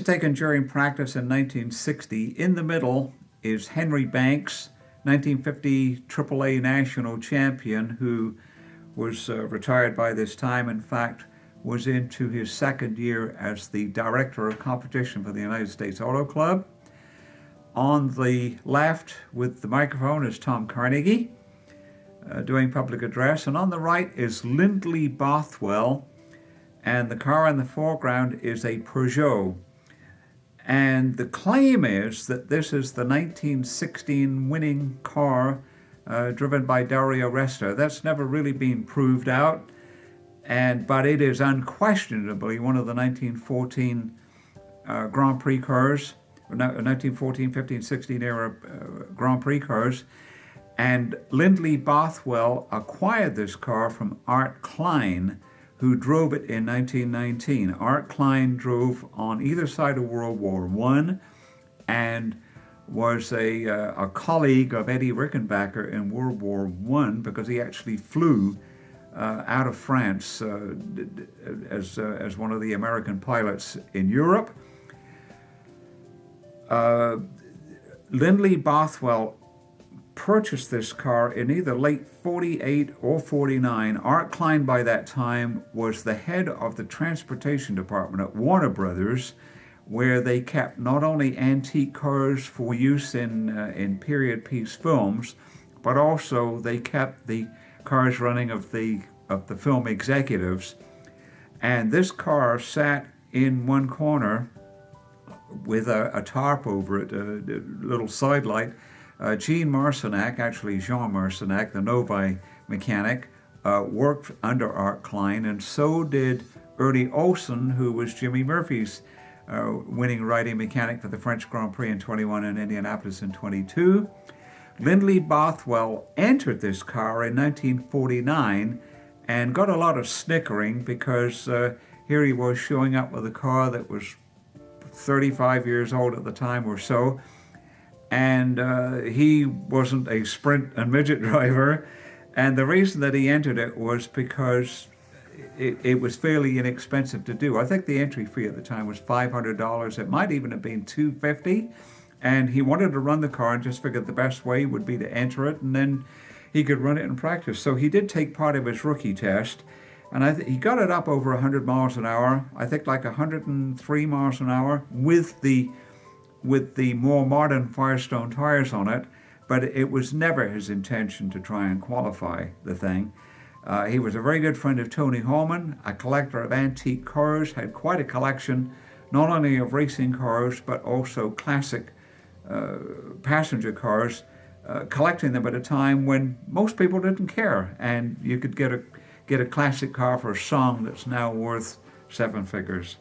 Taken during practice in 1960. In the middle is Henry Banks, 1950 AAA national champion, who was retired by this time. In fact, was into his second year as the director of competition for the United States Auto Club. On the left with the microphone is Tom Carnegie doing public address, and on the right is Lindley Bothwell, and the car in the foreground is a Peugeot. And the claim is that this is the 1916 winning car driven by Dario Resta. That's never really been proved out, but it is unquestionably one of the 1914 Grand Prix cars, 1914, 15, 16 era Grand Prix cars. And Lindley Bothwell acquired this car from Art Klein, who drove it in 1919. Art Klein drove on either side of World War I and was a colleague of Eddie Rickenbacker in World War I because he actually flew out of France as one of the American pilots in Europe. Lindley Bothwell purchased this car in either late 48 or 49. Art Klein by that time was the head of the transportation department at Warner Brothers, where they kept not only antique cars for use in period piece films, but also they kept the cars running of the film executives. And this car sat in one corner with a tarp over it, a little side light. Jean Marcinac, actually Jean Marcinac, the Novi mechanic, worked under Art Klein, and so did Ernie Olsen, who was Jimmy Murphy's winning riding mechanic for the French Grand Prix in 21 and Indianapolis in 22. Lindley Bothwell entered this car in 1949 and got a lot of snickering because here he was showing up with a car that was 35 years old at the time or so. And he wasn't a sprint and midget driver. And the reason that he entered it was because it was fairly inexpensive to do. I think the entry fee at the time was $500. It might even have been $250. And he wanted to run the car and just figured the best way would be to enter it, and then he could run it in practice. So he did take part of his rookie test, and he got it up over 100 miles an hour. I think like 103 miles an hour with the more modern Firestone tires on it, but it was never his intention to try and qualify the thing. He was a very good friend of Tony Holman, a collector of antique cars, had quite a collection, not only of racing cars, but also classic passenger cars, collecting them at a time when most people didn't care, and you could get a classic car for a song that's now worth seven figures.